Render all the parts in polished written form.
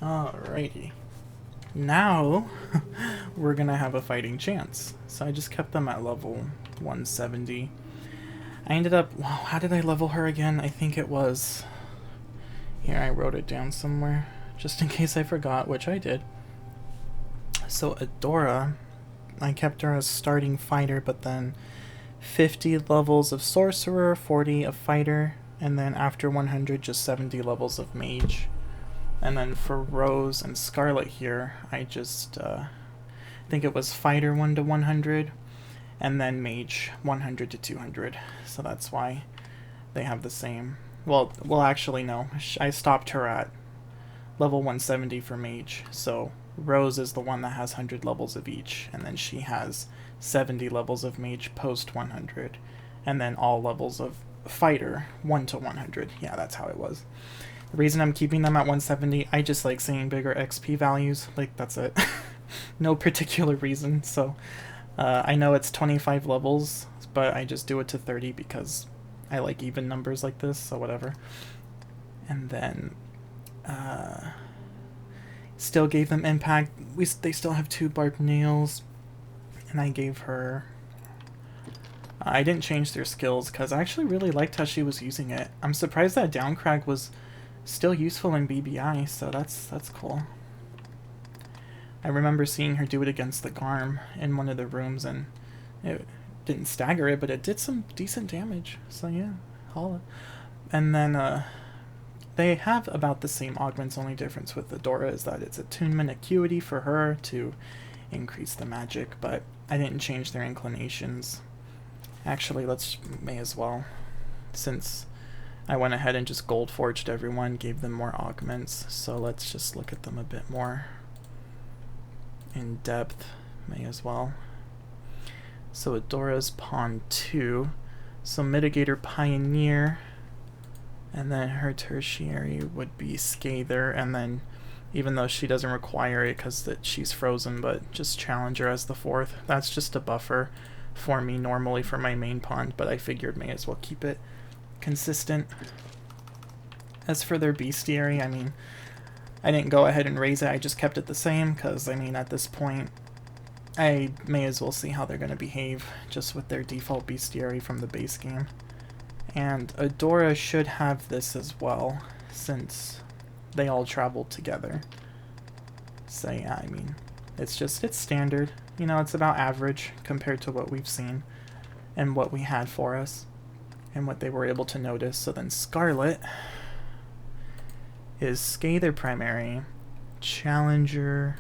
Alrighty. Now, we're gonna have a fighting chance. So I just kept them at level 170. I ended up... Wow, how did I level her again? I think it was... Here, I wrote it down somewhere, just in case I forgot, which I did. So Adora, I kept her as starting fighter, but then 50 levels of sorcerer, 40 of fighter, and then after 100, just 70 levels of mage. And then for Rose and Scarlet here, I just think it was fighter 1 to 100, and then mage 100 to 200. So that's why they have the same. Well, actually no. I stopped her at level 170 for mage. So Rose is the one that has 100 levels of each, and then she has 70 levels of mage post 100, and then all levels of fighter 1 to 100. Yeah, that's how it was. The reason I'm keeping them at 170, I just like seeing bigger XP values. Like, that's it. No particular reason. So I know it's 25 levels, but I just do it to 30 because I like even numbers like this, so whatever. And then still gave them impact. They still have 2 barbed nails, and I gave her... I didn't change their skills because I actually really liked how she was using it. I'm surprised that Downcrack was still useful in BBI, so that's cool. I remember seeing her do it against the Garm in one of the rooms, and it didn't stagger it, but it did some decent damage. So yeah, holla. And then they have about the same augments, only difference with Adora is that it's attunement acuity for her to increase the magic, but I didn't change their inclinations. Actually, may as well, since I went ahead and just gold forged everyone, gave them more augments, so let's just look at them a bit more in depth, may as well. So Adora's Pawn 2, so Mitigator Pioneer, and then her tertiary would be Scather, and then even though she doesn't require it because she's frozen, but just Challenger as the 4th. That's just a buffer for me normally for my main pawn, but I figured may as well keep it consistent. As for their bestiary, I mean, I didn't go ahead and raise it, I just kept it the same because, I mean, at this point I may as well see how they're going to behave just with their default bestiary from the base game. And Adora should have this as well, since they all traveled together. So yeah, I mean, it's standard. You know, it's about average compared to what we've seen and what we had for us and what they were able to notice. So then Scarlet is Scather primary, Challenger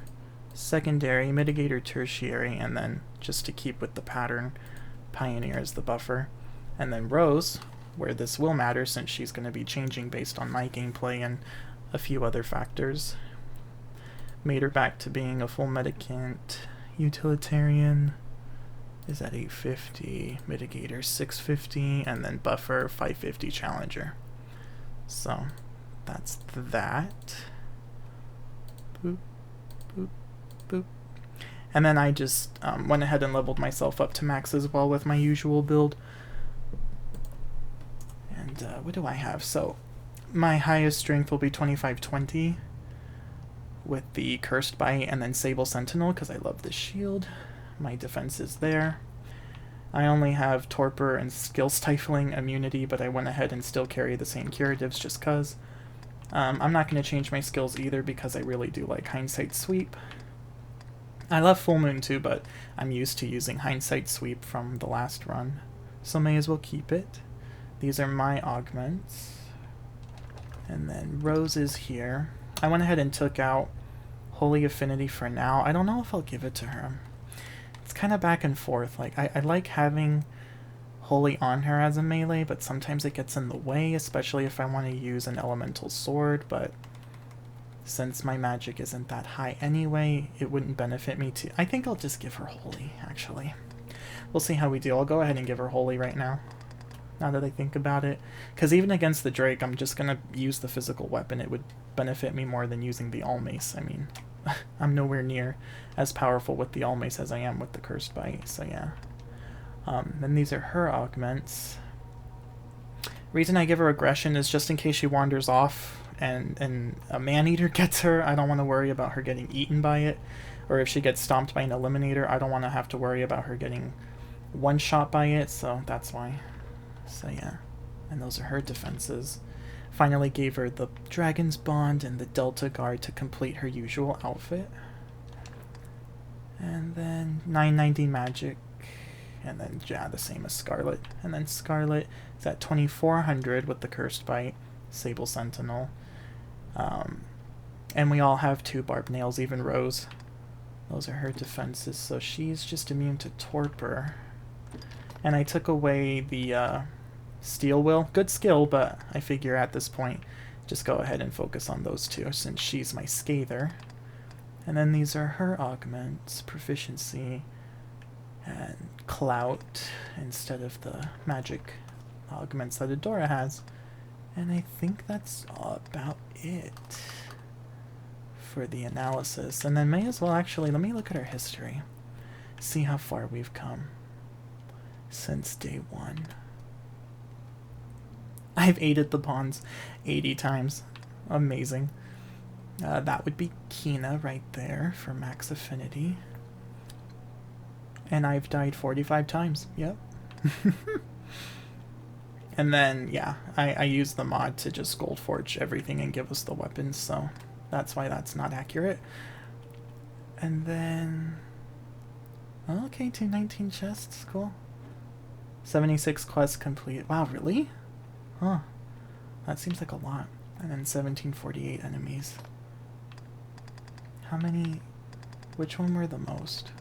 secondary, Mitigator tertiary, and then just to keep with the pattern, Pioneer is the buffer. And then Rose, where this will matter since she's going to be changing based on my gameplay and a few other factors, made her back to being a full medicant. Utilitarian is at 850, Mitigator 650, and then buffer 550 Challenger. So that's that. Boop, boop, boop. And then I just went ahead and leveled myself up to max as well with my usual build. And what do I have? So my highest strength will be 2520 with the Cursed Bite and then Sable Sentinel because I love the shield. My defense is there. I only have Torpor and Skill Stifling immunity, but I went ahead and still carry the same curatives just cause. I'm not going to change my skills either because I really do like Hindsight Sweep. I love Full Moon too, but I'm used to using Hindsight Sweep from the last run, so may as well keep it. These are my augments. And then Rose is here. I went ahead and took out Holy Affinity for now. I don't know if I'll give it to her. It's kind of back and forth. Like, I like having Holy on her as a melee, but sometimes it gets in the way, especially if I want to use an elemental sword, but since my magic isn't that high anyway, it wouldn't benefit me to... I think I'll just give her Holy, actually. We'll see how we do. I'll go ahead and give her Holy right now that I think about it. Because even against the Drake, I'm just going to use the physical weapon. It would benefit me more than using the All Mace. I mean, I'm nowhere near as powerful with the All Mace as I am with the Cursed Bite, so yeah. Then these are her augments. Reason I give her Aggression is just in case she wanders off and a man-eater gets her, I don't want to worry about her getting eaten by it. Or if she gets stomped by an eliminator, I don't want to have to worry about her getting one-shot by it, so that's why. So yeah, and those are her defenses. Finally gave her the Dragon's Bond and the Delta Guard to complete her usual outfit. And then 990 magic, and then yeah, the same as Scarlet. And then Scarlet is at 2400 with the Cursed Bite, Sable Sentinel. And we all have 2 barbed nails, even Rose. Those are her defenses, so she's just immune to Torpor. And I took away the Steel Will. Good skill, but I figure at this point, just go ahead and focus on those 2, since she's my Scather. And then these are her augments, Proficiency, and Clout, instead of the magic augments that Adora has. And I think that's about it for the analysis. And then may as well actually, let me look at our history. See how far we've come since day 1. I've aided the pawns 80 times. Amazing. That would be Kina right there for max affinity. And I've died 45 times. Yep. And then, yeah, I use the mod to just gold forge everything and give us the weapons, so that's why that's not accurate. And then... okay, 219 chests, cool. 76 quests complete. Wow, really? Huh. That seems like a lot. And then 1748 enemies. How many... which one were the most?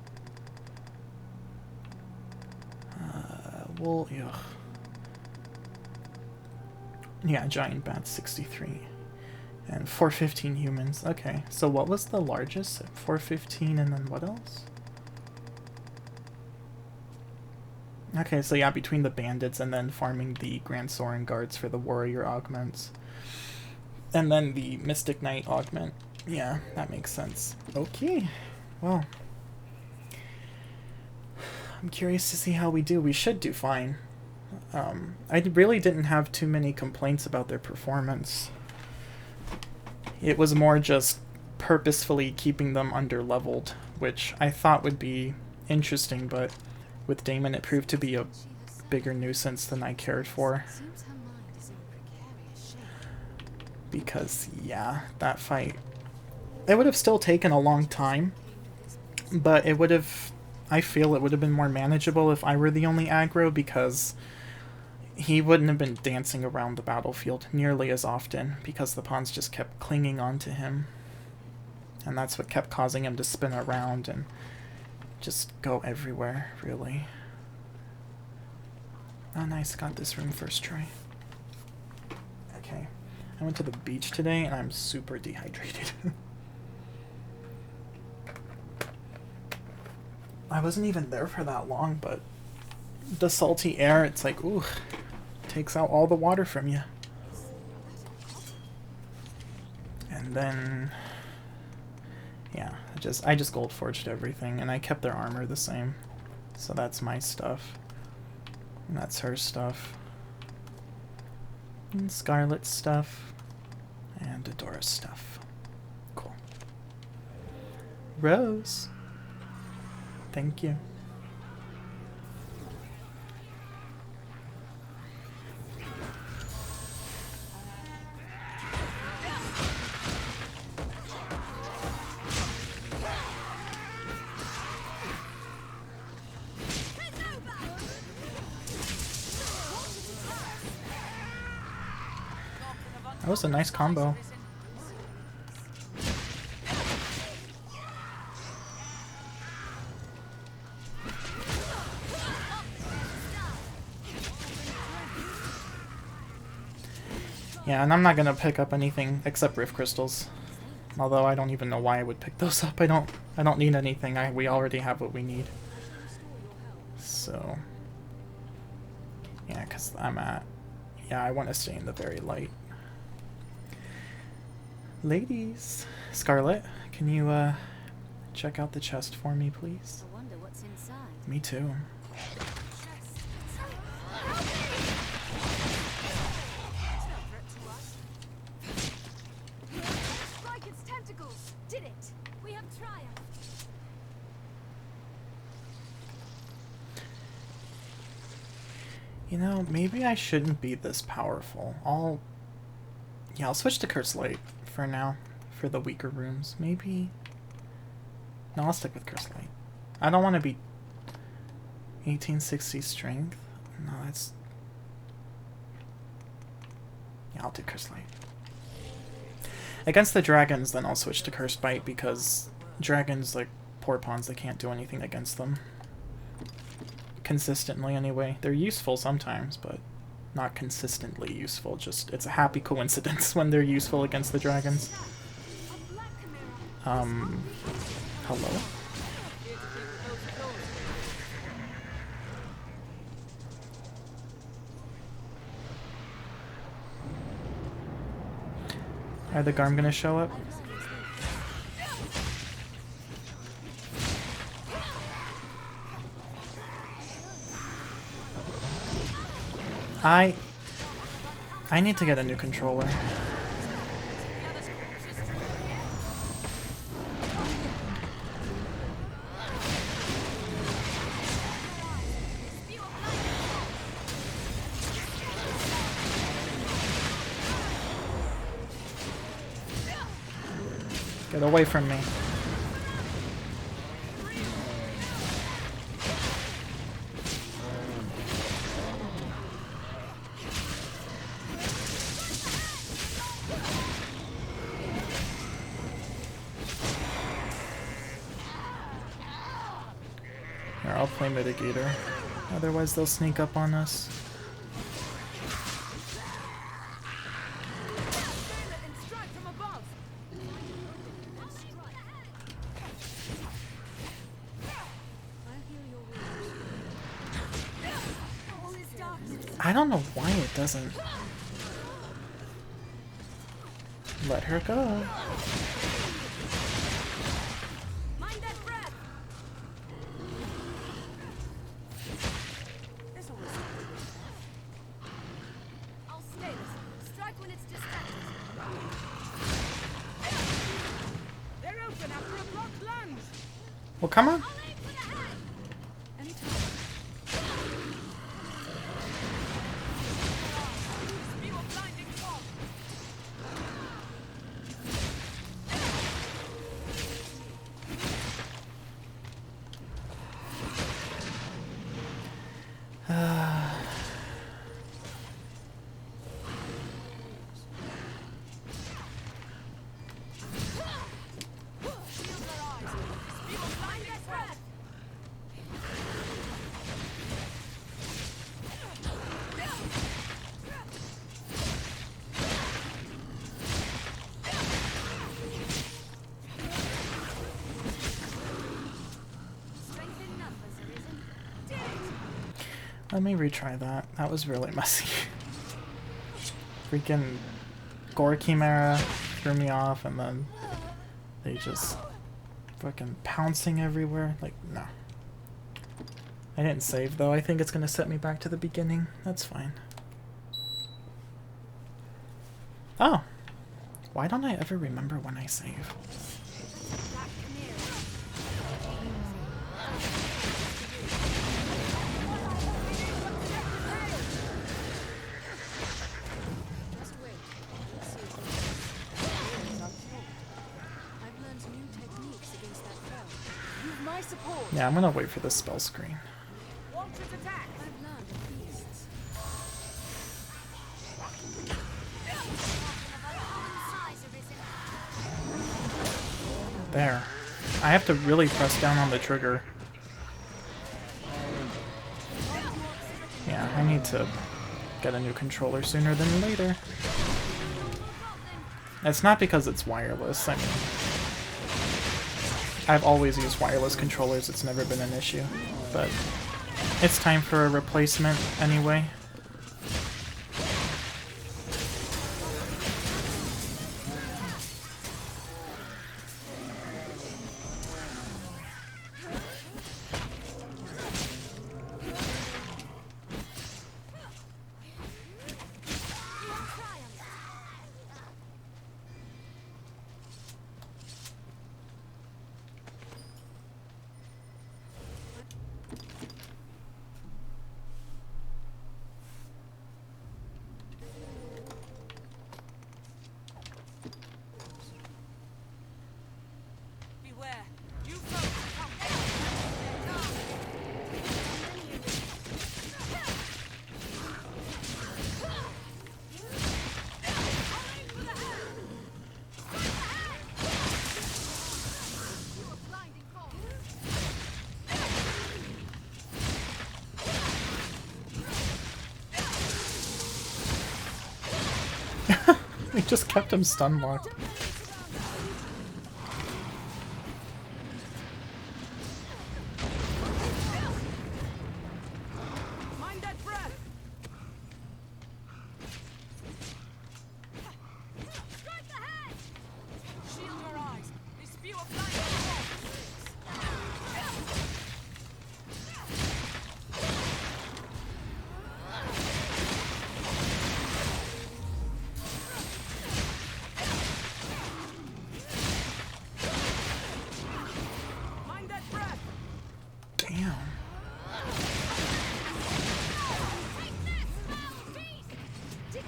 Well, ugh. Yeah, giant bats, 63. And 415 humans. Okay, so what was the largest? 415, and then what else? Okay, so yeah, between the bandits and then farming the Grand Sorin guards for the warrior augments. And then the Mystic Knight augment. Yeah, that makes sense. Okay, well. I'm curious to see how we do. We should do fine. I really didn't have too many complaints about their performance. It was more just purposefully keeping them under-leveled, which I thought would be interesting, but with Daimon it proved to be a bigger nuisance than I cared for. Because, yeah, that fight... it would have still taken a long time, but it would have... I feel it would have been more manageable if I were the only aggro, because he wouldn't have been dancing around the battlefield nearly as often, because the pawns just kept clinging on to him. And that's what kept causing him to spin around and just go everywhere, really. Oh nice, got this room first try. Okay, I went to the beach today and I'm super dehydrated. I wasn't even there for that long, but the salty air, it's like, ooh, takes out all the water from you. And then, yeah, I just gold forged everything, and I kept their armor the same. So that's my stuff. And that's her stuff. And Scarlet's stuff. And Adora's stuff. Cool. Rose. Thank you. That was a nice combo. Yeah, and I'm not gonna pick up anything except Rift Crystals. Although I don't even know why I would pick those up. I don't need anything. We already have what we need. So yeah, because I want to stay in the very light. Ladies, Scarlet, can you check out the chest for me, please? I wonder what's inside. Me too. tentacles! Did it! We have triumphed! You know, maybe I shouldn't be this powerful. I'll switch to Curse Light for now, for the weaker rooms. Maybe... No, I'll stick with Curse Light. I don't want to be 1860 strength. No, that's... Yeah, I'll do Curse Light. Against the dragons, then I'll switch to Curse Bite, because dragons, like poor pawns, they can't do anything against them. Consistently, anyway. They're useful sometimes, but not consistently useful. Just, it's a happy coincidence when they're useful against the dragons. Hello? Are the Garm gonna show up? I need to get a new controller. Get away from me. Here, I'll play Mitigator. Otherwise they'll sneak up on us. I don't know why it doesn't let her go. Mind that breath! I'll stay this. Strike when it's distracted. They're open after a blocked lunge. Well, come on. Let me retry that. That was really messy. Freaking Gore Chimera threw me off, and then they just fucking pouncing everywhere. Like, no. I didn't save, though. I think it's gonna set me back to the beginning. That's fine. Oh. Why don't I ever remember when I save? Yeah, I'm gonna wait for the spell screen. There. I have to really press down on the trigger. Yeah, I need to get a new controller sooner than later. It's not because it's wireless, I mean... I've always used wireless controllers, it's never been an issue, but it's time for a replacement anyway. just kept him stun locked. Mind that breath. Strike the head. Shield your eyes. They spew a flying Mind that breath. Damn. Take this, foul beast! Did it.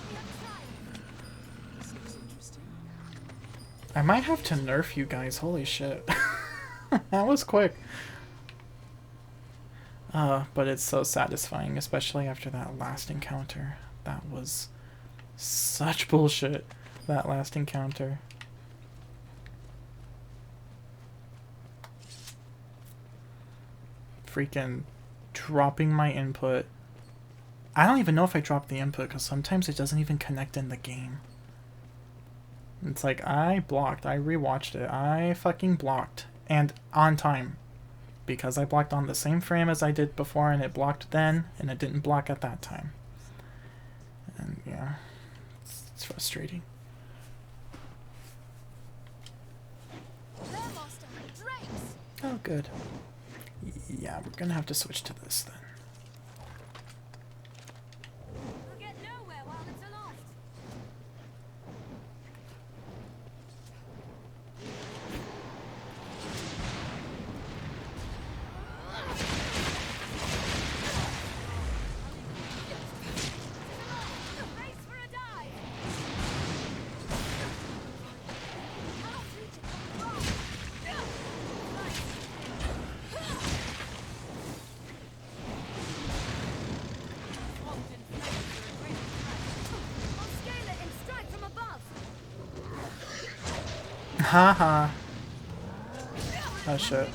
We have tried. This looks interesting. I might have to nerf you guys. Holy shit. That was quick. But it's so satisfying, especially after that last encounter. That was such bullshit, that last encounter. Freaking dropping my input. I don't even know if I dropped the input because sometimes it doesn't even connect in the game. It's like, I blocked. I rewatched it. I fucking blocked. And on time. Because I blocked on the same frame as I did before, and it blocked then, and it didn't block at that time. And yeah, it's frustrating. They're lost on the drakes. Oh, good. Yeah, we're gonna have to switch to this then. We'll get nowhere while it's aloft. Race for a dive. Cannot reach it from the wrong. I'll scale it and strike from above. Haha. Oh shit.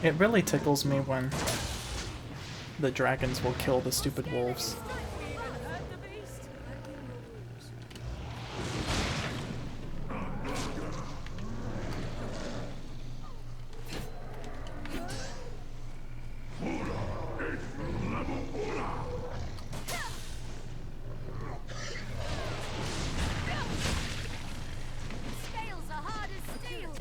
It really tickles me when the dragons will kill the stupid wolves. Scales are hard as steel.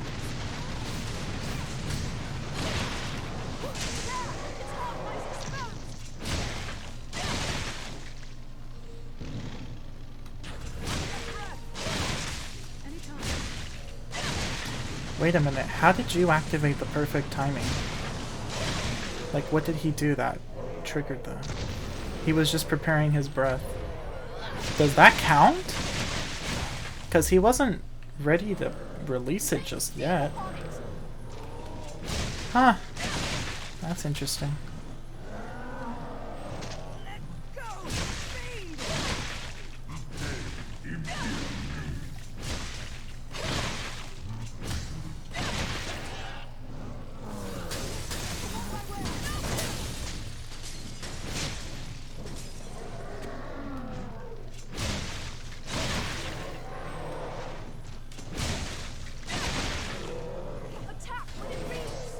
It's always exposed. Wait a minute, how did you activate the perfect timing? Like, what did he do that triggered that? He was just preparing his breath. Does that count? Because he wasn't ready to release it just yet. Huh. That's interesting. Let go, fiend! Attack when it reaches.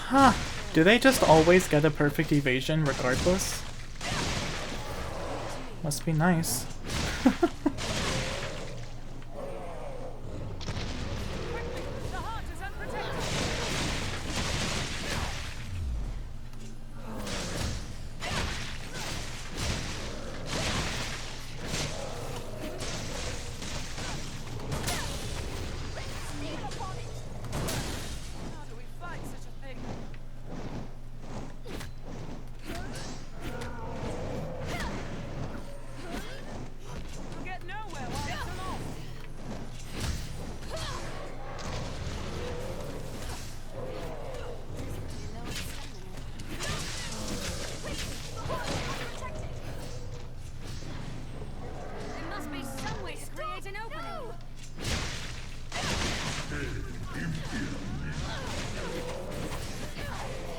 Huh. Do they just always get a perfect evasion regardless? Must be nice.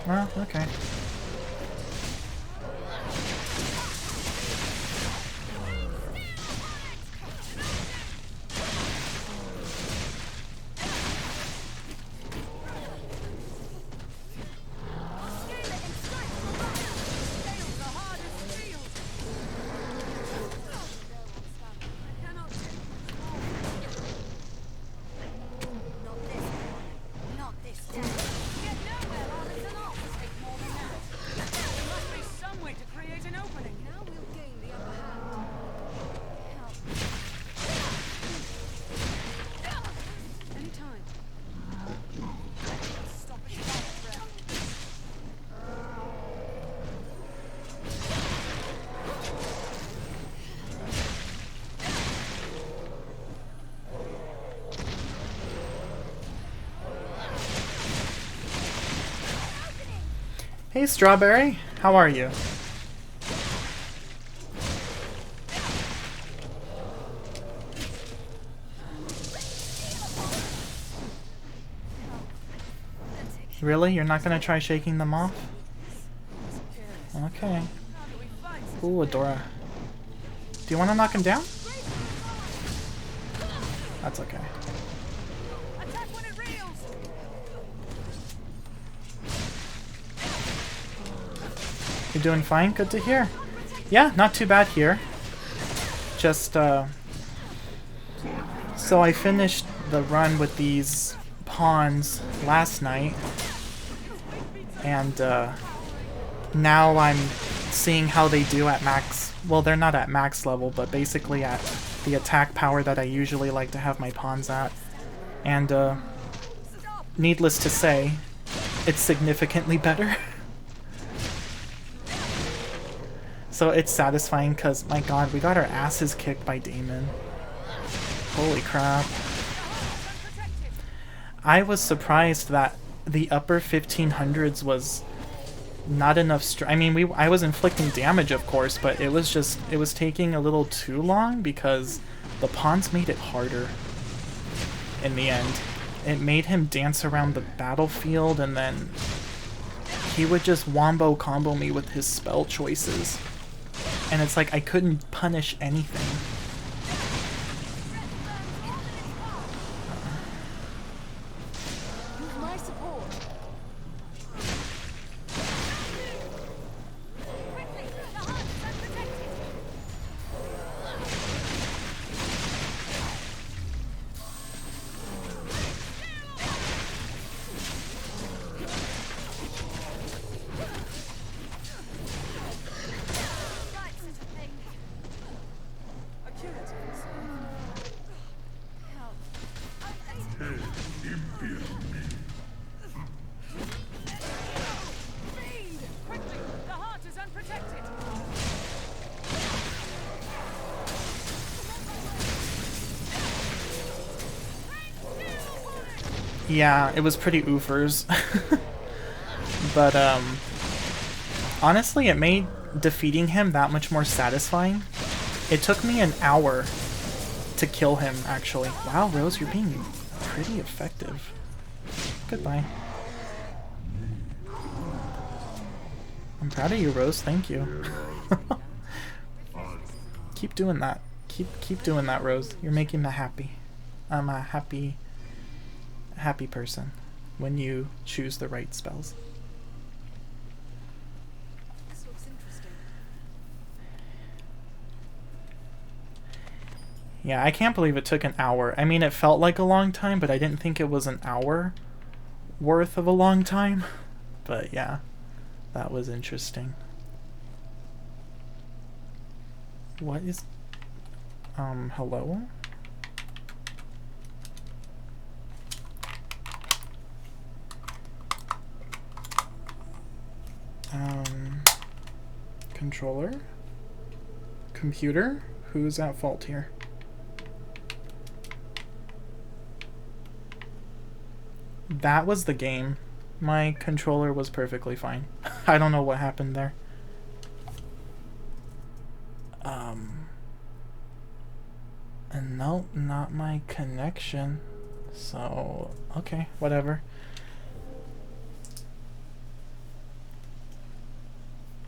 Well, okay. Hey Strawberry, how are you? Really? You're not gonna try shaking them off? Okay. Ooh, Adora. Do you want to knock him down? That's okay. You're doing fine? Good to hear. Yeah, not too bad here. Just, so I finished the run with these pawns last night. And, now I'm seeing how they do at max. Well, they're not at max level, but basically at the attack power that I usually like to have my pawns at. And, needless to say, it's significantly better. So it's satisfying because, my god, we got our asses kicked by Daimon. Holy crap. I was surprised that the upper 1500s was not enough I mean, I was inflicting damage, of course, but it was just, it was taking a little too long because the pawns made it harder in the end. It made him dance around the battlefield, and then he would just wombo combo me with his spell choices. And it's like I couldn't punish anything. Yeah, it was pretty oofers. But, honestly, it made defeating him that much more satisfying. It took me an hour to kill him, actually. Wow, Rose, you're being pretty effective. Goodbye. I'm proud of you, Rose. Thank you. Keep doing that. Keep doing that, Rose. You're making me happy. I'm a happy person when you choose the right spells. Yeah, I can't believe it took an hour. I mean, it felt like a long time, but I didn't think it was an hour worth of a long time. But yeah, that was interesting. What is... hello? Controller? Computer? Who's at fault here? That was the game. My controller was perfectly fine. I don't know what happened there. And no, not my connection. So, okay, whatever.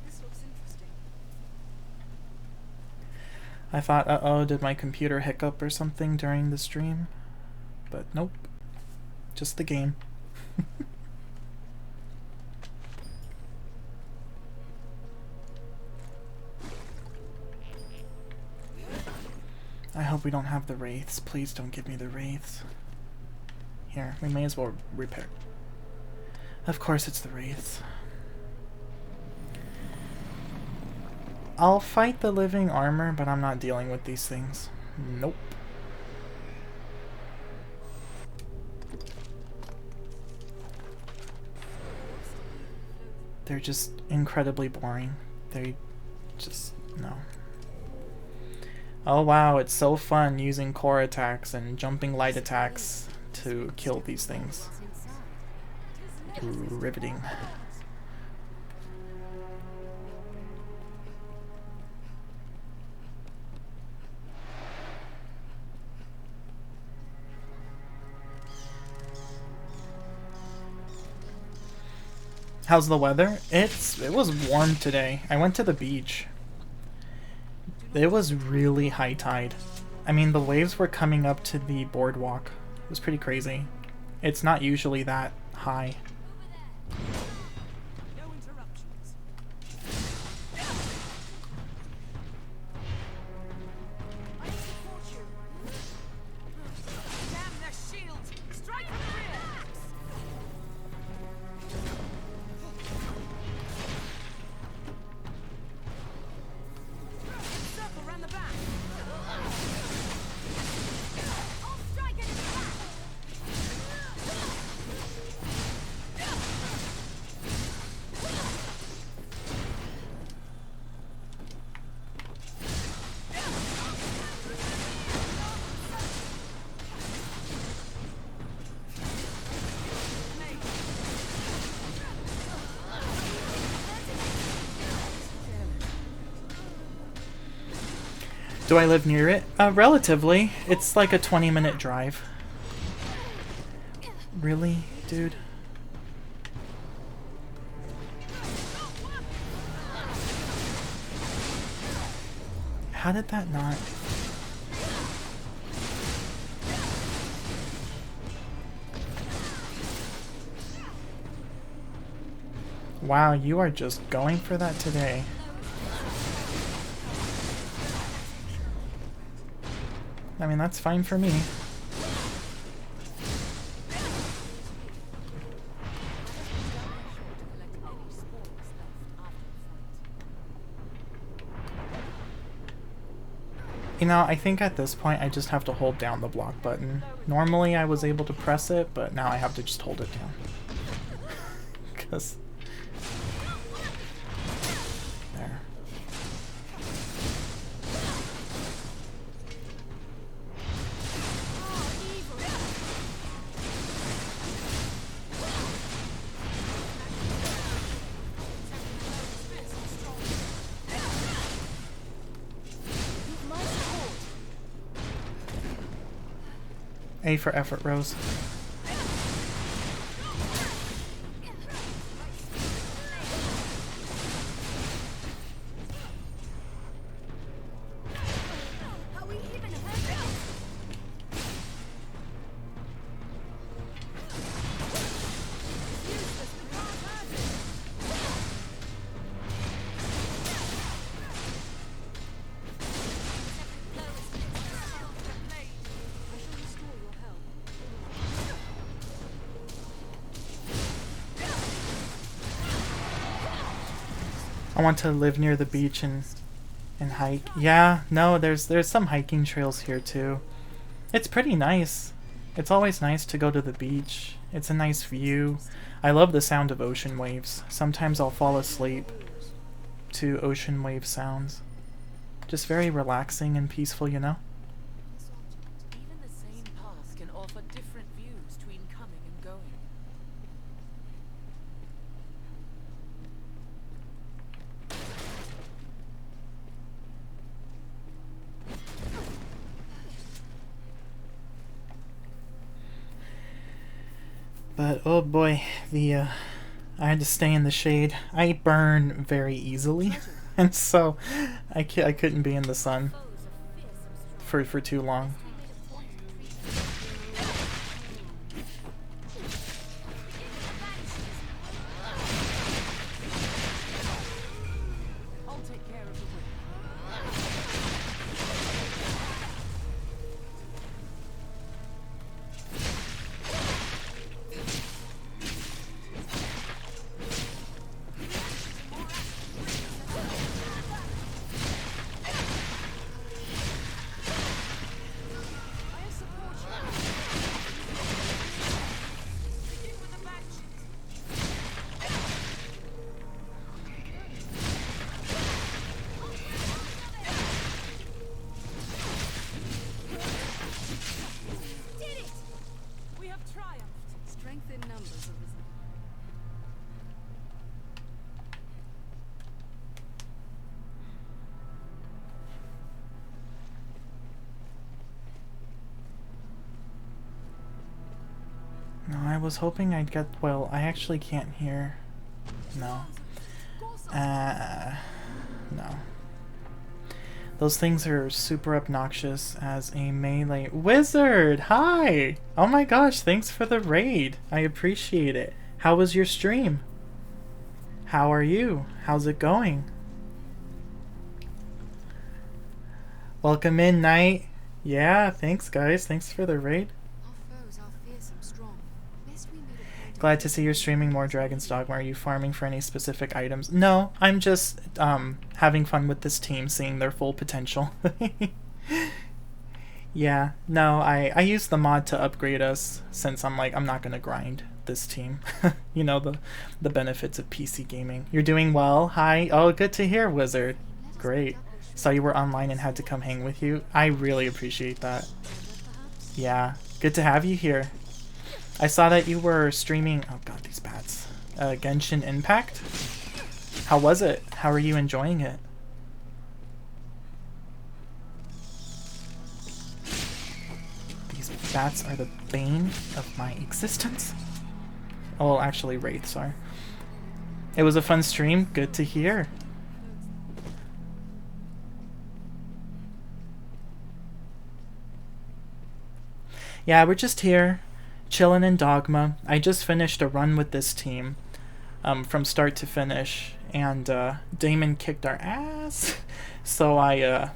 This looks interesting. I thought, uh-oh, did my computer hiccup or something during the stream? But nope. Just the game. I hope we don't have the wraiths. Please don't give me the wraiths. Here, we may as well repair. Of course it's the wraiths. I'll fight the living armor, but I'm not dealing with these things. Nope. They're just incredibly boring. They just... no. Oh wow, it's so fun using core attacks and jumping light attacks to kill these things. Riveting. How's the weather? It was warm today. I went to the beach. It was really high tide. I mean, the waves were coming up to the boardwalk. It was pretty crazy. It's not usually that high. No interruptions. I support you. Damn their shields! Strike from the rear! Circle round the back. I'll strike it in the back. Do I live near it? Relatively. It's like a 20-minute drive. Really, dude? How did that not... Wow, you are just going for that today. I mean, that's fine for me. You know, I think at this point I just have to hold down the block button. Normally I was able to press it, but now I have to just hold it down. 'Cause... there. A for effort, Rose. Are we even hurt? Useless, we can't hurt it. I want to live near the beach and hike. Yeah, no, there's some hiking trails here too. It's pretty nice. It's always nice to go to the beach. It's a nice view. I love the sound of ocean waves. Sometimes I'll fall asleep to ocean wave sounds. Just very relaxing and peaceful, you know? Even the same path can offer different views between coming and going. But oh boy, I had to stay in the shade. I burn very easily, and so I couldn't be in the sun for too long. I'll take care of the wood. No, I was hoping I'd get... Well, I actually can't hear. No. No. Those things are super obnoxious as a melee... Wizard! Hi! Oh my gosh, thanks for the raid. I appreciate it. How was your stream? How are you? How's it going? Welcome in, Knight. Yeah, thanks guys. Thanks for the raid. Glad to see you're streaming more Dragon's Dogma. Are you farming for any specific items? No, I'm just having fun with this team, seeing their full potential. Yeah, no, I use the mod to upgrade us since I'm not gonna grind this team. You know, the benefits of PC gaming. You're doing well. Hi. Oh, good to hear, Wizard. Great. Saw you were online and had to come hang with you. I really appreciate that. Yeah, good to have you here. I saw that you were streaming... Oh god, these bats. Genshin Impact? How was it? How are you enjoying it? These bats are the bane of my existence. Oh, well, actually, wraiths are. It was a fun stream. Good to hear. Yeah, we're just here. Chillin' in Dogma. I just finished a run with this team from start to finish, and Daimon kicked our ass. So I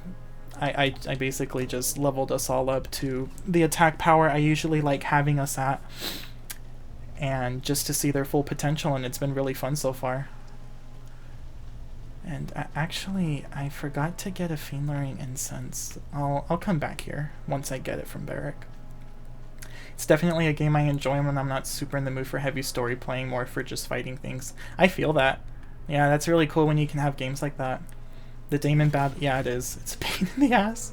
basically just leveled us all up to the attack power I usually like having us at, and just to see their full potential, and it's been really fun so far. And actually, I forgot to get a Fiendlaring Incense. I'll come back here once I get it from Barrack. It's definitely a game I enjoy when I'm not super in the mood for heavy story, playing more for just fighting things. I feel that. Yeah, that's really cool when you can have games like that. The Daimon battle, yeah, it is. It's a pain in the ass.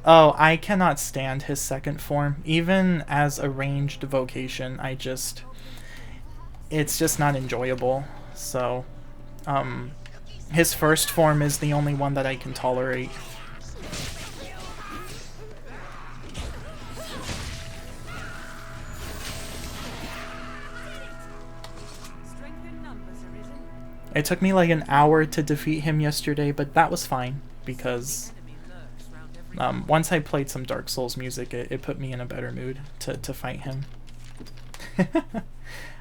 Oh, I cannot stand his second form. Even as a ranged vocation, it's just not enjoyable. So, his first form is the only one that I can tolerate. It took me like an hour to defeat him yesterday, but that was fine, because once I played some Dark Souls music, it put me in a better mood to fight him.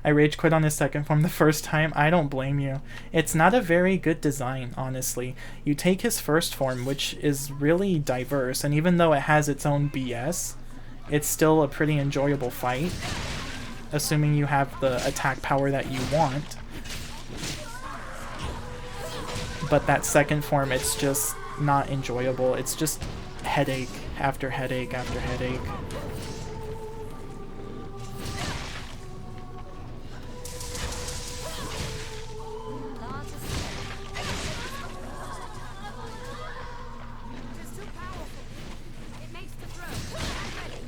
I rage quit on his second form the first time. I don't blame you. It's not a very good design, honestly. You take his first form, which is really diverse, and even though it has its own BS, it's still a pretty enjoyable fight, assuming you have the attack power that you want. but that second form, it's just not enjoyable. It's just headache after headache after headache. It's too powerful. It makes the throw. I'm ready.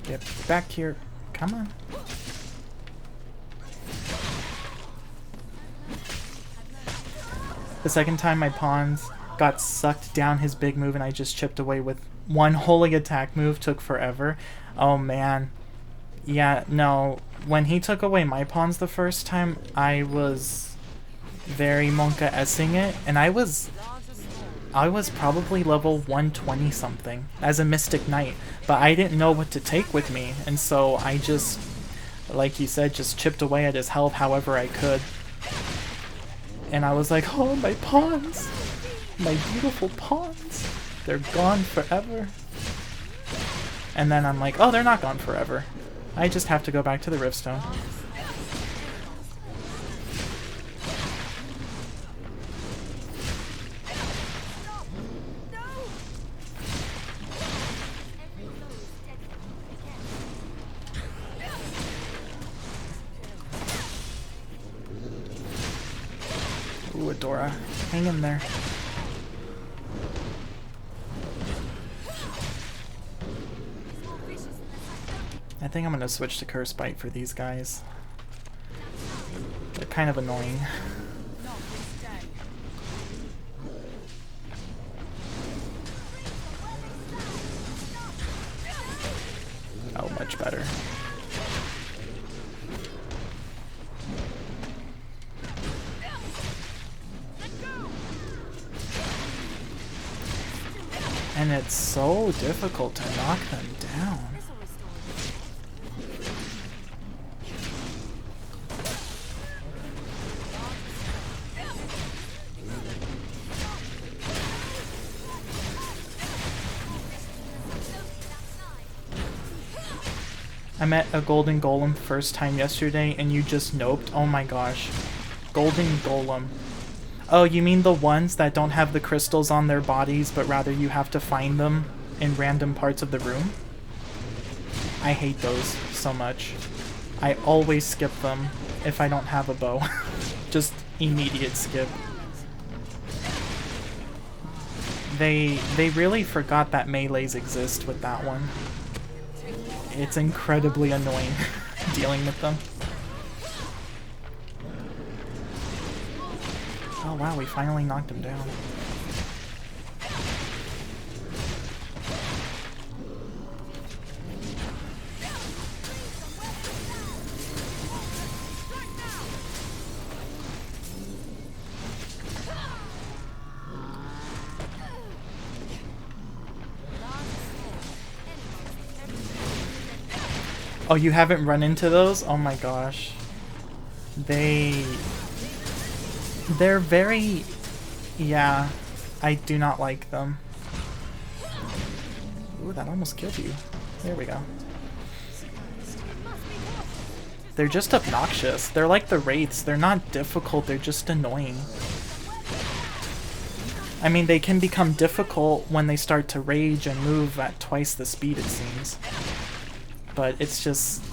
Get back here. Come on. The second time my pawns got sucked down his big move and I just chipped away with one holy attack move, took forever. Oh man. Yeah, no. When he took away my pawns the first time, I was very Monka-essing it, and I was probably level 120 something as a Mystic Knight, but I didn't know what to take with me, and so I just, like you said, just chipped away at his health however I could. And I was like, oh, my pawns! My beautiful pawns! They're gone forever. And then I'm like, oh, they're not gone forever. I just have to go back to the Riftstone. Ooh, Adora. Hang in there. I think I'm gonna switch to Curse Bite for these guys. They're kind of annoying. Oh, much better. And it's so difficult to knock them down. I met a golden golem first time yesterday and you just noped. Oh my gosh. Golden golem. Oh, you mean the ones that don't have the crystals on their bodies, but rather you have to find them in random parts of the room? I hate those so much. I always skip them if I don't have a bow. Just immediate skip. They really forgot that melees exist with that one. It's incredibly annoying dealing with them. Oh wow, we finally knocked him down. Oh, you haven't run into those? Oh my gosh. They're very... Yeah, I do not like them. Ooh, that almost killed you. There we go. They're just obnoxious. They're like the Wraiths. They're not difficult, they're just annoying. I mean, they can become difficult when they start to rage and move at twice the speed, it seems. But it's just...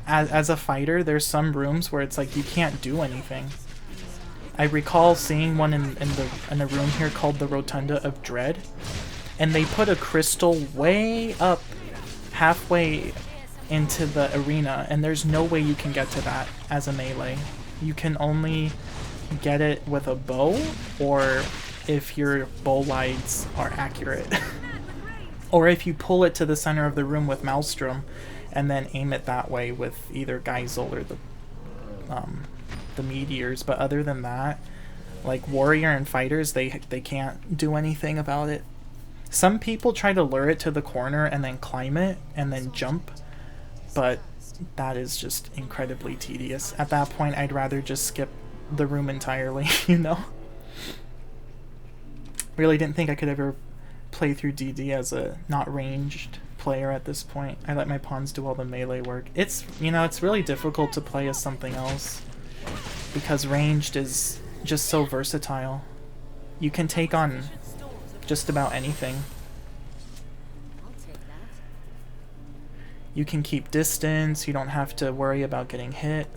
As a fighter, there's some rooms where it's like you can't do anything. I recall seeing one in a room here called the Rotunda of Dread, and they put a crystal way up halfway into the arena, and there's no way you can get to that as a melee. You can only get it with a bow, or if your bow lights are accurate. Or if you pull it to the center of the room with Maelstrom, and then aim it that way with either Geisel or the meteors. But other than that, like warrior and fighters, they can't do anything about it. Some people try to lure it to the corner and then climb it and then jump, but that is just incredibly tedious. At that point, I'd rather just skip the room entirely, you know? Really didn't think I could ever play through DD as a not ranged player at this point. I let my pawns do all the melee work. It's, you know, it's really difficult to play as something else because ranged is just so versatile. You can take on just about anything. I'll take that. You can keep distance, you don't have to worry about getting hit.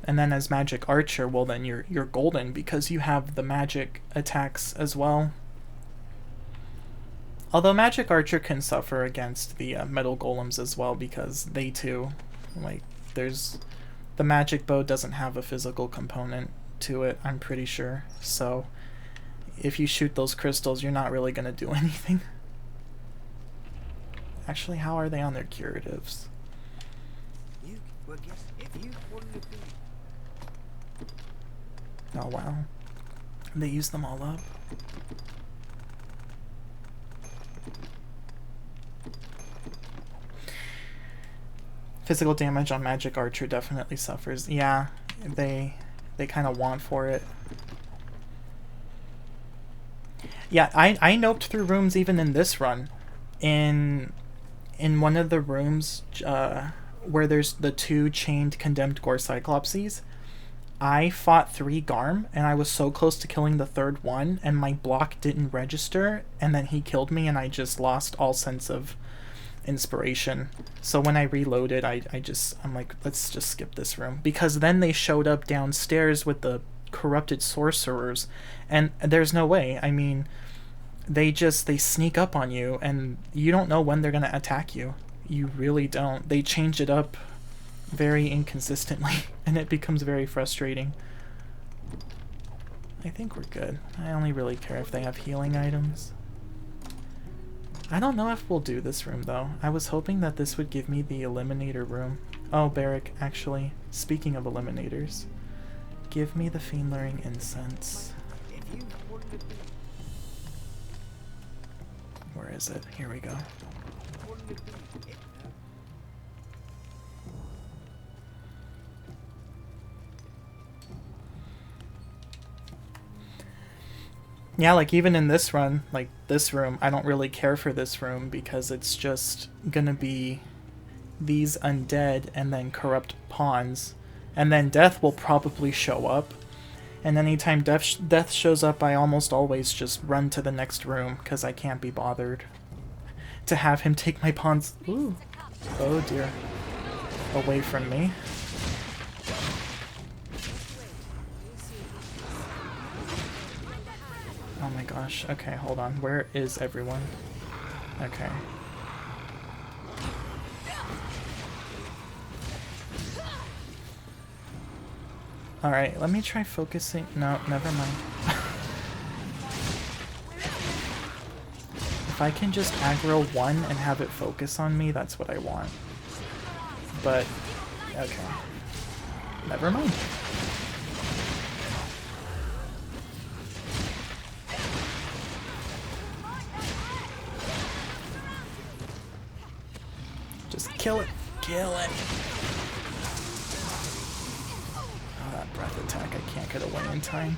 And then as magic archer, well then you're golden because you have the magic attacks as well. Although magic archer can suffer against the metal golems as well because they too, like, there's the magic bow doesn't have a physical component to it, I'm pretty sure. So if you shoot those crystals, you're not really going to do anything. Actually, how are they on their curatives? Oh wow. They use them all up. Physical damage on magic archer definitely suffers. Yeah, they kind of want for it. Yeah, I noped through rooms even in this run. In one of the rooms where there's the 2 chained condemned gore cyclopses, I fought 3 Garm and I was so close to killing the 3rd one and my block didn't register and then he killed me and I just lost all sense of inspiration. So when I reloaded, I'm like, let's just skip this room, because then they showed up downstairs with the corrupted sorcerers and there's no way. I mean, they sneak up on you and you don't know when they're gonna attack you. You really don't. They change it up very inconsistently and it becomes very frustrating. I think we're good. I only really care if they have healing items. I don't know if we'll do this room though. I was hoping that this would give me the eliminator room. Oh, Barrick, actually, speaking of eliminators, give me the fiend-luring incense. Where is it? Here we go. Yeah, like even in this run, like this room, I don't really care for this room because it's just gonna be these undead and then corrupt pawns. And then death will probably show up. And anytime death shows up, I almost always just run to the next room because I can't be bothered to have him take my pawns. Ooh. Oh dear. Away from me. Oh my gosh. Okay, hold on. Where is everyone? Okay. Alright, let me try focusing. No, never mind. If I can just aggro one and have it focus on me, that's what I want. But, okay. Never mind. Just kill it. Kill it. Oh, that breath attack. I can't get away in time.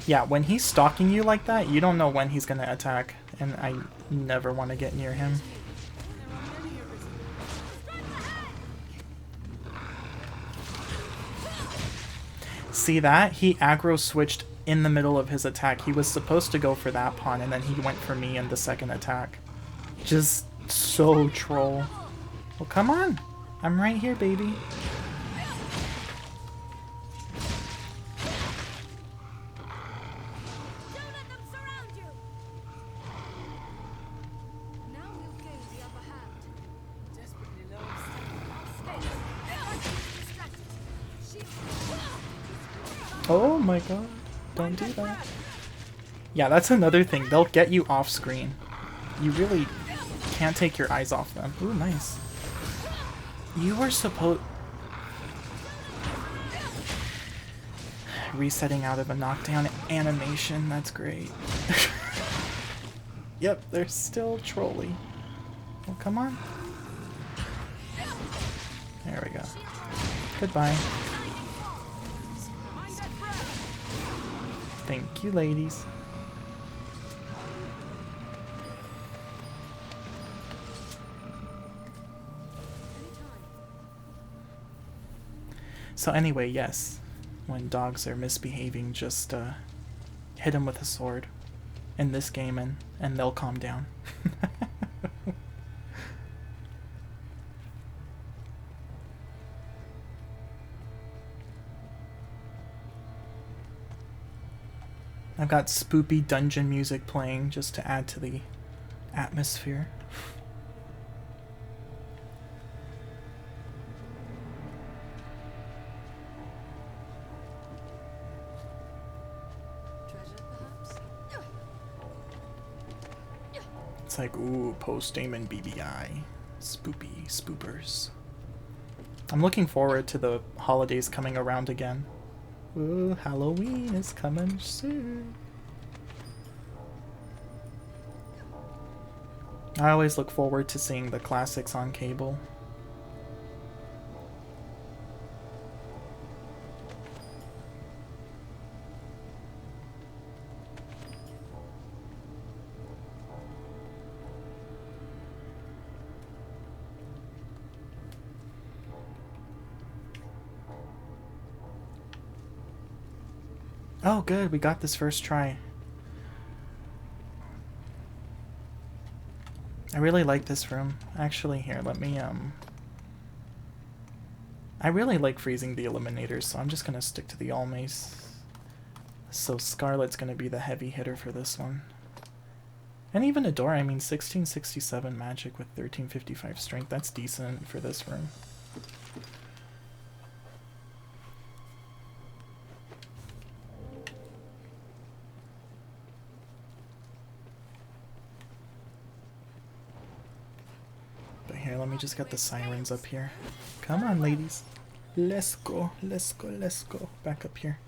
Yeah, when he's stalking you like that, you don't know when he's gonna attack, and I never want to get near him. See that? He aggro switched in the middle of his attack. He was supposed to go for that pawn, and then he went for me in the second attack. Just so troll. Well, come on. I'm right here, baby. Oh my god, don't do that. Yeah, that's another thing. They'll get you off screen. You really can't take your eyes off them. Ooh, nice. You were supposed... Resetting out of a knockdown animation, that's great. Yep, they're still trolly. Well, come on. There we go. Goodbye. Thank you, ladies. So anyway, yes, when dogs are misbehaving, just hit them with a sword in this game and they'll calm down. I've got spoopy dungeon music playing just to add to the atmosphere. It's like, ooh, post-Daimon BBI. Spoopy spoopers. I'm looking forward to the holidays coming around again. Ooh, Halloween is coming soon. I always look forward to seeing the classics on cable. Oh, good, we got this first try. I really like this room. Actually, here, let me, I really like freezing the eliminators, so I'm just gonna stick to the all mace. So Scarlet's gonna be the heavy hitter for this one. And even Adora, I mean, 1667 magic with 1355 strength, that's decent for this room. Here, let me just get the sirens up here. Come on, ladies. Let's go, let's go, let's go. Back up here.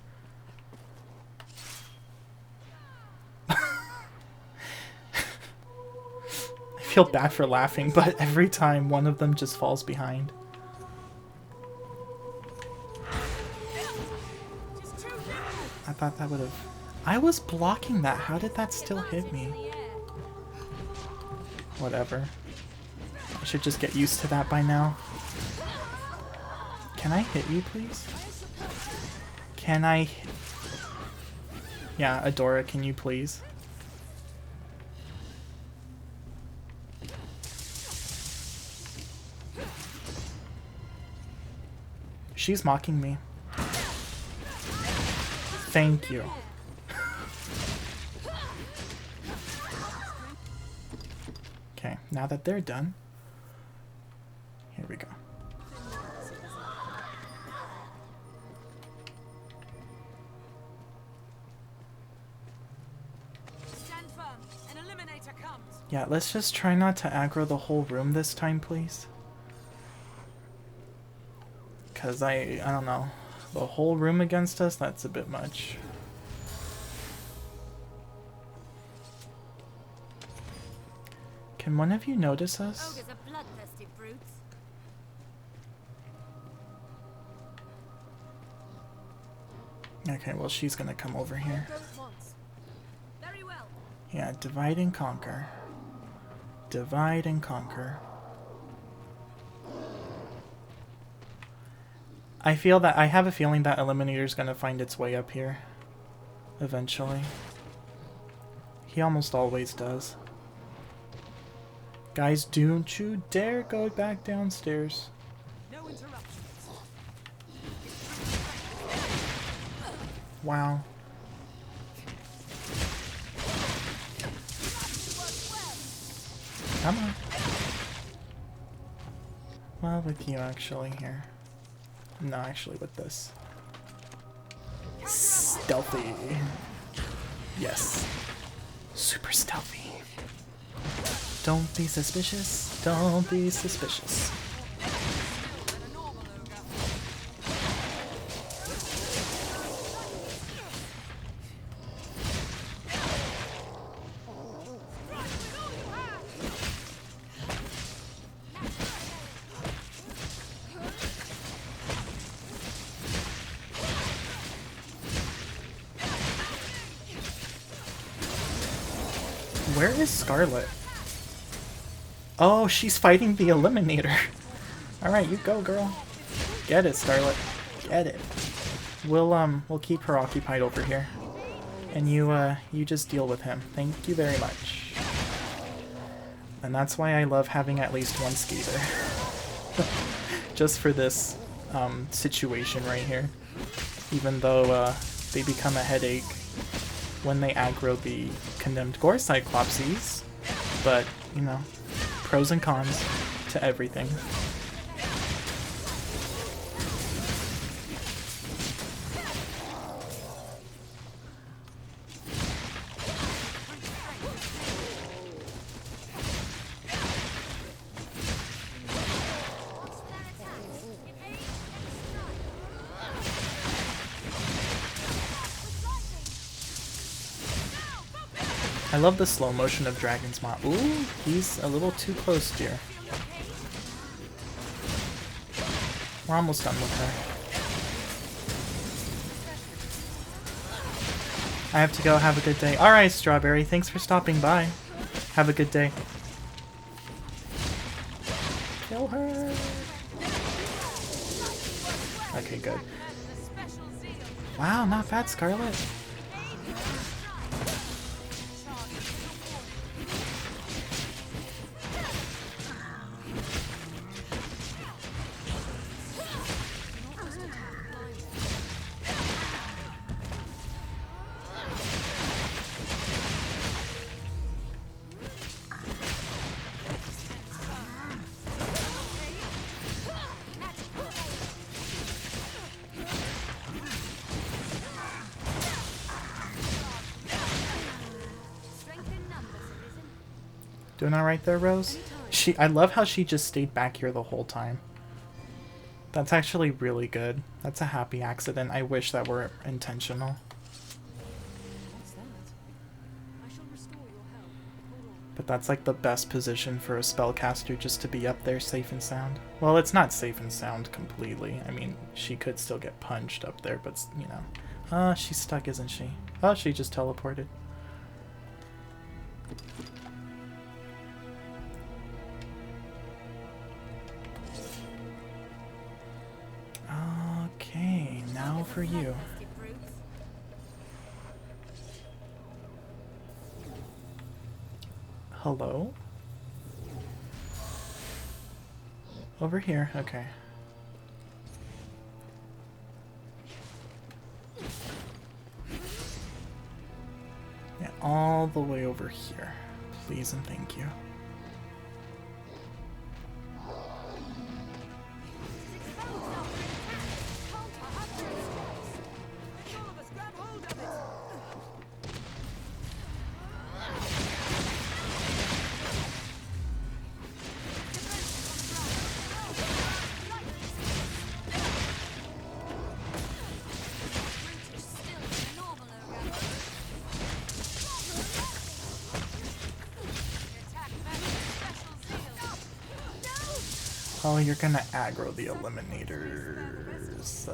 I feel bad for laughing, but every time one of them just falls behind. I thought that would have... I was blocking that. How did that still hit me? Whatever. I should just get used to that by now. Can I hit you, please? Can I... Yeah, Adora, can you please? She's mocking me. Thank you. Okay, now that they're done, here we go. Stand firm. An eliminator comes. Yeah, let's just try not to aggro the whole room this time, please. Because I don't know. The whole room against us, that's a bit much. Can one of you notice us? Ogres are bloodthirsty brutes. Okay, well, she's gonna come over here. Very well. Yeah, divide and conquer. Divide and conquer. I have a feeling that Eliminator's gonna find its way up here. Eventually. He almost always does. Guys, don't you dare go back downstairs. No interruptions. Wow. Come on. Well, with you actually here. No, actually with this. Stealthy. Yes. Super stealthy. Don't be suspicious. Don't be suspicious. Where is Scarlet? Oh, she's fighting the Eliminator. Alright, you go, girl. Get it, Scarlet. Get it. We'll keep her occupied over here. And you just deal with him. Thank you very much. And that's why I love having at least one skater. Just for this situation right here. Even though they become a headache when they aggro the condemned gore cyclopses. But, you know, pros and cons to everything. I love the slow motion of Dragon's Maw. Ooh, he's a little too close, dear. We're almost done with her. I have to go. Have a good day. Alright, Strawberry. Thanks for stopping by. Have a good day. Kill her. Okay, good. Wow, not bad, Scarlet. Doing alright there, Rose? I love how she just stayed back here the whole time. That's actually really good. That's a happy accident. I wish that were intentional. What's that? I shall restore your health. Hold on. But that's like the best position for a spellcaster, just to be up there safe and sound. Well, it's not safe and sound completely. I mean, she could still get punched up there, but, you know. She's stuck, isn't she? Oh, she just teleported. Okay, now for you. Hello? Over here, okay. Yeah, all the way over here. Please and thank you. Oh, you're gonna aggro the eliminators.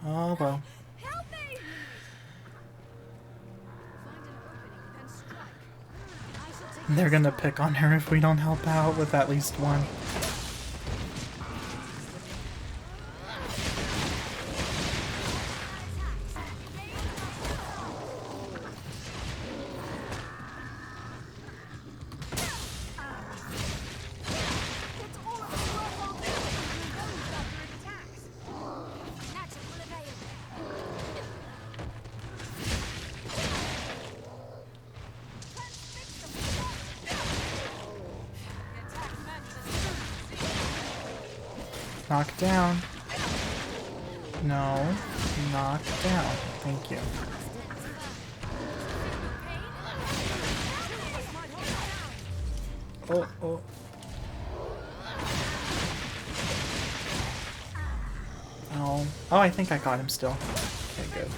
Oh well. Help me! They're gonna pick on her if we don't help out with at least one. Knock down. No. Knock down. Thank you. Oh, oh. Oh. Oh, I think I got him still. Okay, good.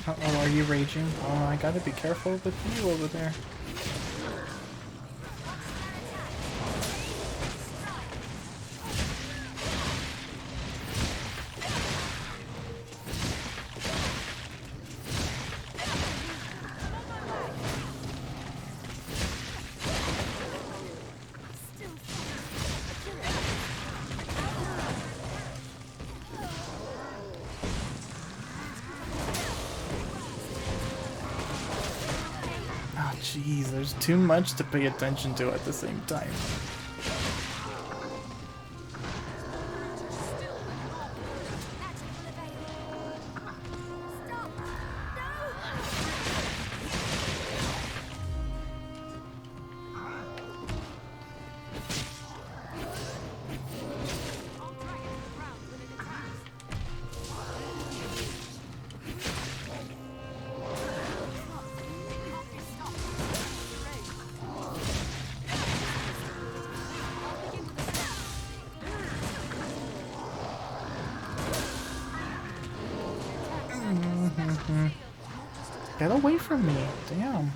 Uh-oh, are you raging? Oh, I gotta be careful with you over there. Oh, jeez, there's too much to pay attention to at the same time. Get away from me, damn.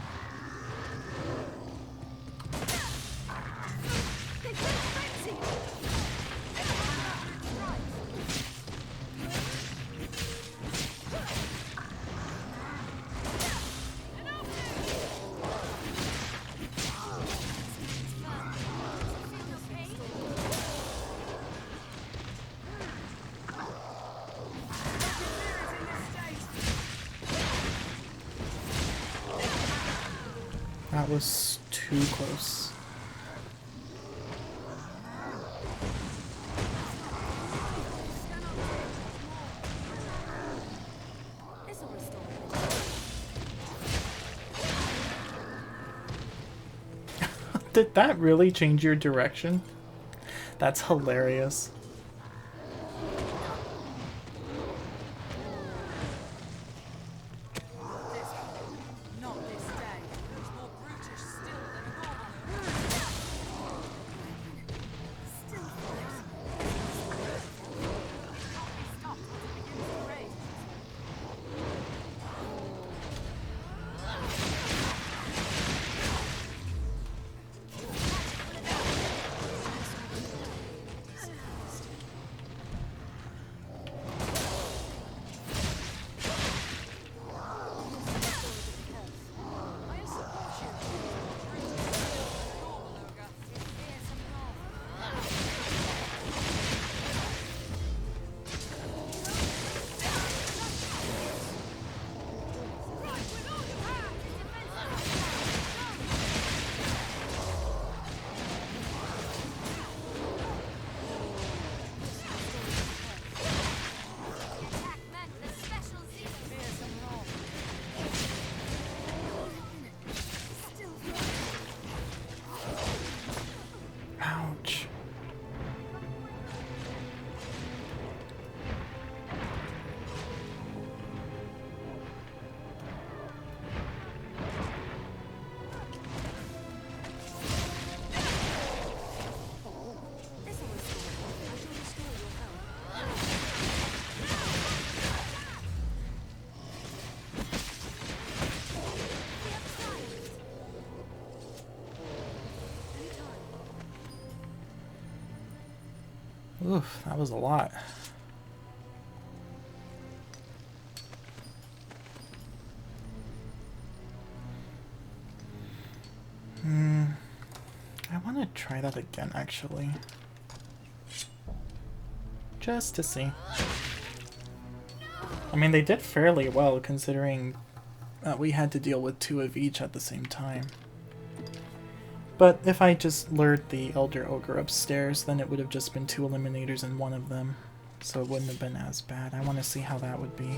That was too close. Did that really change your direction? That's hilarious. Ouch. Oof, that was a lot. I want to try that again, actually. Just to see. I mean, they did fairly well, considering we had to deal with 2 of each at the same time. But if I just lured the Elder Ogre upstairs, then it would have just been 2 eliminators in one of them. So it wouldn't have been as bad. I want to see how that would be.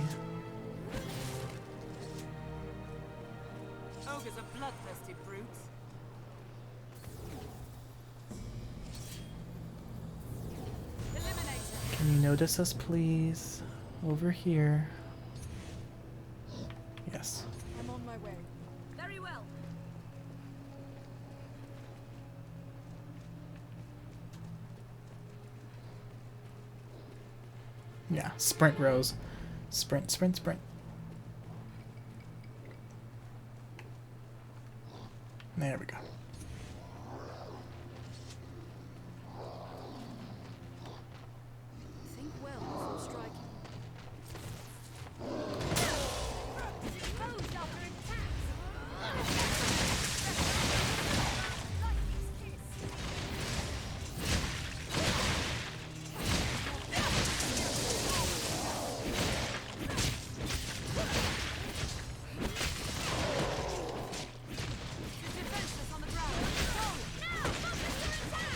Ogres are bloodthirsty brutes. Eliminator. Can you notice us, please? Over here. Yes. I'm on my way. Very well. Yeah, sprint Rose. Sprint, sprint, sprint. There we go. Think well before striking. Exposed after attacks. Lightning's kiss. Defenseless on the ground. Go! Now! Focus your attack!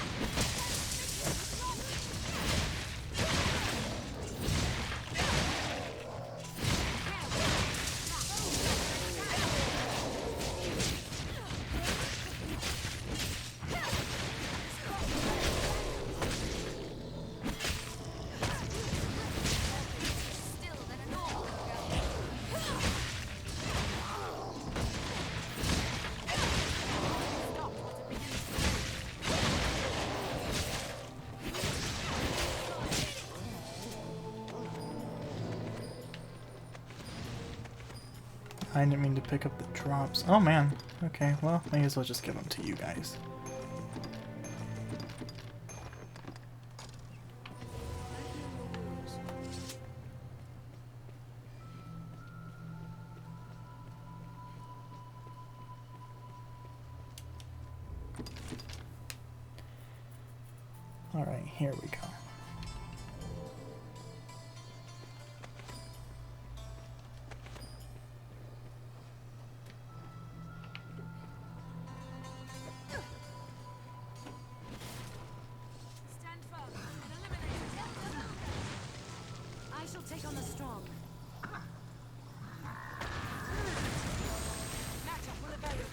Still than a normal Stop once it begins to I didn't mean to pick up the drops. Oh man. Okay, well, may as well just give them to you guys. Alright, here we go. stand firm and eliminate it. I shall take on the strong. Matchup will avail.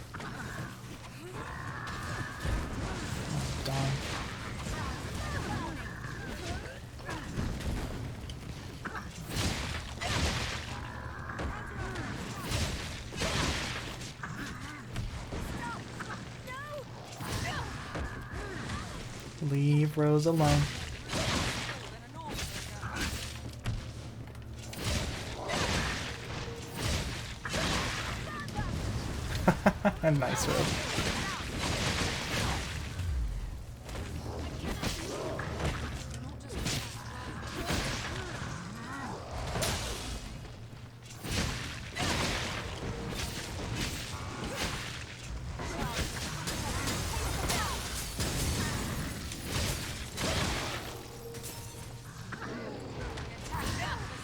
Darn. Leave Rose alone. Nice Rose.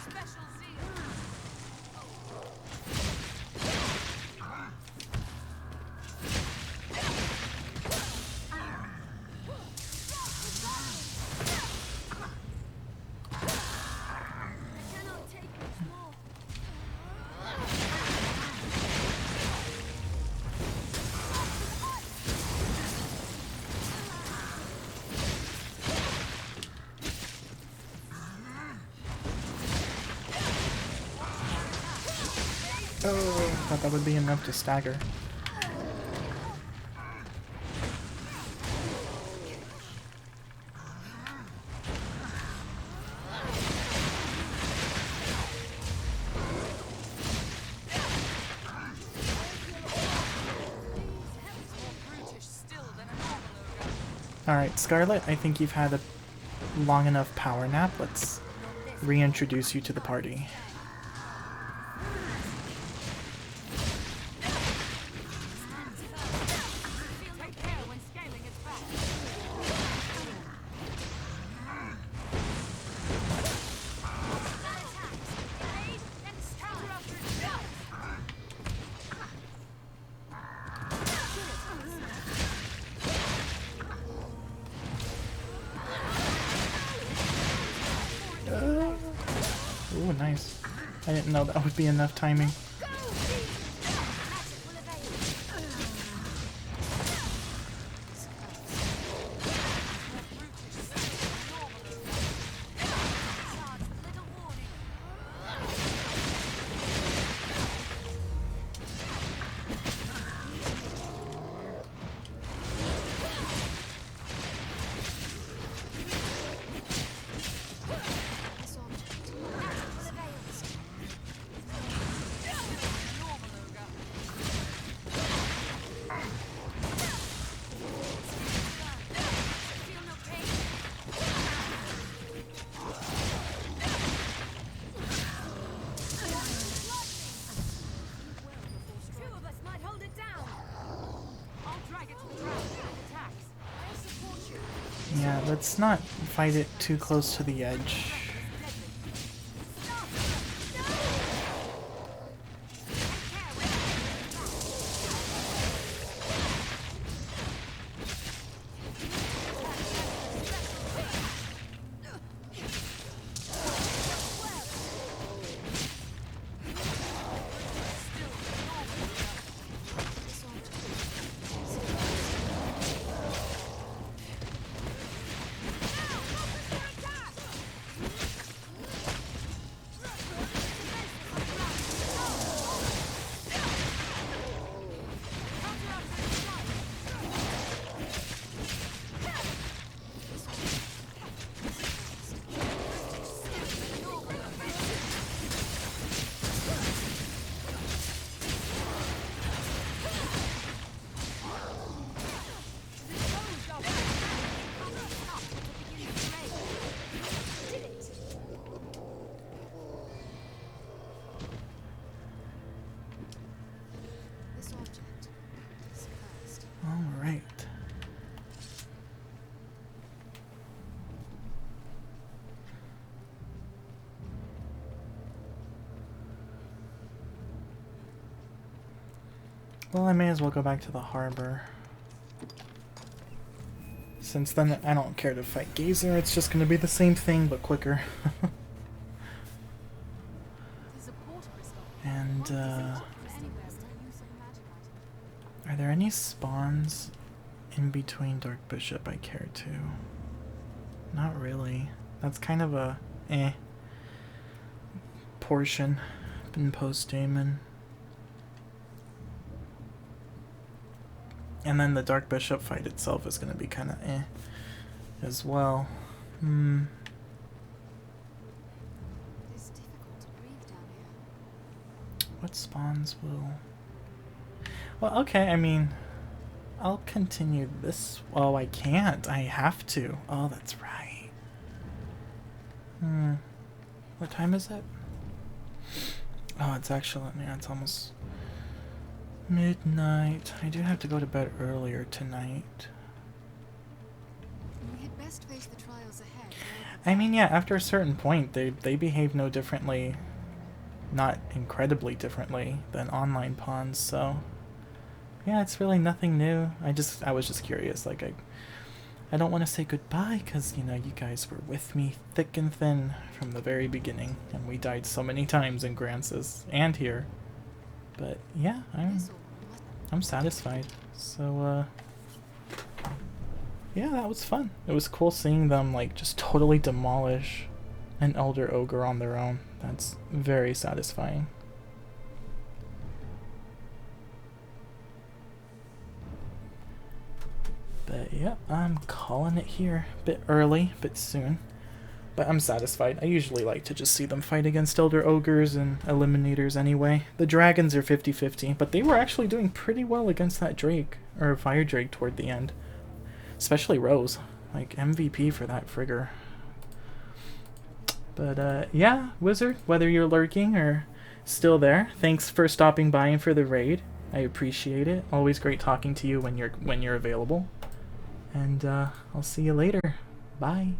Special zeal. Cannot take much more. Oh, thought that would be enough to stagger. Brutish still than a normal ogre. Alright, Scarlet, I think you've had a long enough power nap. Let's reintroduce you to the party. Take care when scaling its back. Aid and counter after its Ooh, nice. I didn't know that would be enough timing. Go! Magic will avail. Charge with little warning. This object. Magic will avail. Yeah, let's not fight it too close to the edge. Alright. Well, I may as well go back to the harbor. Since then, I don't care to fight Gazer, it's just gonna be the same thing, but quicker. And, are there any spawns in between Dark Bishop I care to? Not really. That's kind of a portion in post-Daimon. And then the Dark Bishop fight itself is going to be kind of as well. It's difficult to breathe down here. What spawns will... Well, okay, I mean, I'll continue this. Oh, I can't. I have to. Oh, that's right. What time is it? Oh, it's actually... Yeah, it's almost... midnight. I do have to go to bed earlier tonight. We had best face the trials ahead. I mean, yeah, after a certain point, they behave no differently, not incredibly differently, than online pawns, so... Yeah, it's really nothing new. I was just curious, like, I don't want to say goodbye, because, you know, you guys were with me thick and thin from the very beginning, and we died so many times in Grancis, and here. But, yeah, I'm satisfied. So, yeah, that was fun. It was cool seeing them, like, just totally demolish an Elder Ogre on their own. That's very satisfying. But, yeah, I'm calling it here. Bit early, bit soon. But I'm satisfied. I usually like to just see them fight against Elder Ogres and Eliminators anyway. The dragons are 50-50, but they were actually doing pretty well against that Drake, or Fire Drake toward the end. Especially Rose. Like, MVP for that Frigger. But, yeah, Wizard, whether you're lurking or still there, thanks for stopping by and for the raid. I appreciate it. Always great talking to you when you're available. And, I'll see you later. Bye.